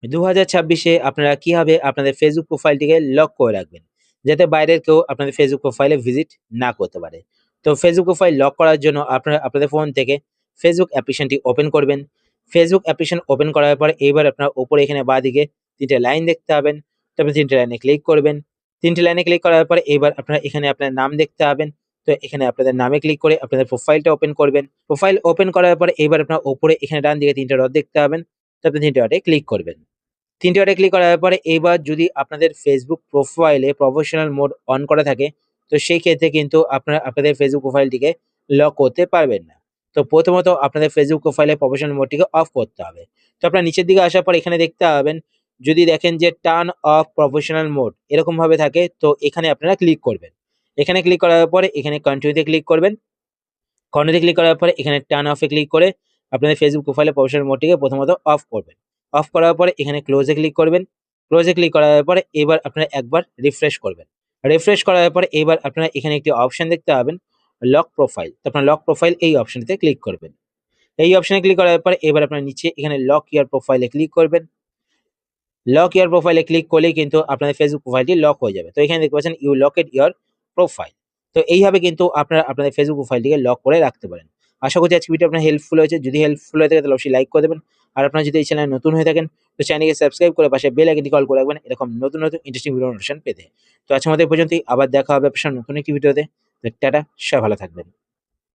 2026-এ আপনারা কিভাবে আপনাদের ফেসবুক প্রোফাইলটিকে লক করে রাখবেন, যাতে বাইরের কেউ আপনাদের ফেসবুক প্রোফাইলে ভিজিট না করতে পারে। তো ফেসবুক প্রোফাইল লক করার জন্য আপনারা আপনাদের ফোন থেকে ফেসবুক অ্যাপ্লিকেশনটি ওপেন করবেন। ফেসবুক অ্যাপ্লিকেশন ওপেন করার পরে এইবার আপনারা উপরে এখানে বাঁদিকে ৩ টে লাইন দেখতে পাবেন। তারপরে ৩ টে লাইনে ক্লিক করবেন। ৩ টে লাইনে ক্লিক করার পরে এইবার আপনারা এখানে আপনার নাম দেখতে পাবেন। তো এখানে আপনাদের নামে ক্লিক করে আপনাদের প্রোফাইলটা ওপেন করবেন। প্রোফাইল ওপেন করার পরে এইবার আপনারা উপরে এখানে ডান দিকে ৩ টে ডট দেখতে পাবেন। তারপরে ৩ টে ডটে ক্লিক করবেন। ৩ টে ডটে ক্লিক করার পরে এইবার যদি আপনাদের ফেসবুক প্রোফাইলে প্রফেশনাল মোড অন করা থাকে, তো সেই ক্ষেত্রে কিন্তু আপনারা আপনাদের ফেসবুক প্রোফাইলটিকে লক করতে পারবেন না। তো প্রথমত আপনাদের ফেসবুক প্রোফাইলে প্রফেশনাল মোডটিকে অফ করতে হবে। তো আপনারা নিচের দিকে আসার পর এখানে দেখতে পাবেন, যদি দেখেন যে টার্ন অফ প্রফেশনাল মোড এরকমভাবে থাকে, তো এখানে আপনারা ক্লিক করবেন। এখানে ক্লিক করার পরে এখানে কন্টিনিউতে ক্লিক করবেন। কর্নারে ক্লিক করার পরে এখানে টার্ন অফ এ ক্লিক করে আপনাদের ফেসবুক প্রোফাইলে প্রফেশনাল মোডটিকে প্রথমত অফ করবেন। অফ করার পরে এখানে ক্লোজ এ ক্লিক করবেন। ক্লোজ এ ক্লিক করার পরে এবার আপনারা একবার রিফ্রেশ করবেন। রিফ্রেশ করার পরে এবার আপনারা এখানে একটি অপশন দেখতে পাবেন, লক প্রোফাইল। তো আপনারা লক প্রোফাইল এই অপশনটিতে ক্লিক করবেন। এই অপশনে ক্লিক করার পরে এবার আপনারা নিচে এখানে লক ইওর প্রোফাইলে ক্লিক করবেন। লক ইওর প্রোফাইলে ক্লিক করলেই কিন্তু আপনাদের ফেসবুক প্রোফাইলটি লক হয়ে যাবে। তো এখানে দেখতে পাচ্ছেন ইউ লকেড ইওর প্রোফাইল। তো এইভাবে কিন্তু আপনারা আপনাদের ফেসবুক প্রোফাইলটিকে লক করে রাখতে পারেন। আশা করছি আজকে ভিডিও আপনার হেল্পফুল হয়েছে। যদি হেল্পফুল হয়ে থাকে তাহলে অবশ্যই লাইক করে দেবেন। আর আপনারা যদি এই চ্যানেলে নতুন হয়ে থাকেন তো চ্যানেলকে সাবস্ক্রাইব করে পাশে বেল আইকনটি কল করে রাখবেন এরকম নতুন নতুন ইন্টারেস্টিং ভিডিও নোটিফিকেশন পেতে। তো আজকের মতো এই পর্যন্তই। আবার দেখা হবে আপনার সাথে নতুন একটি ভিডিওতে। তো টাটা, সবাই ভালো থাকবেন।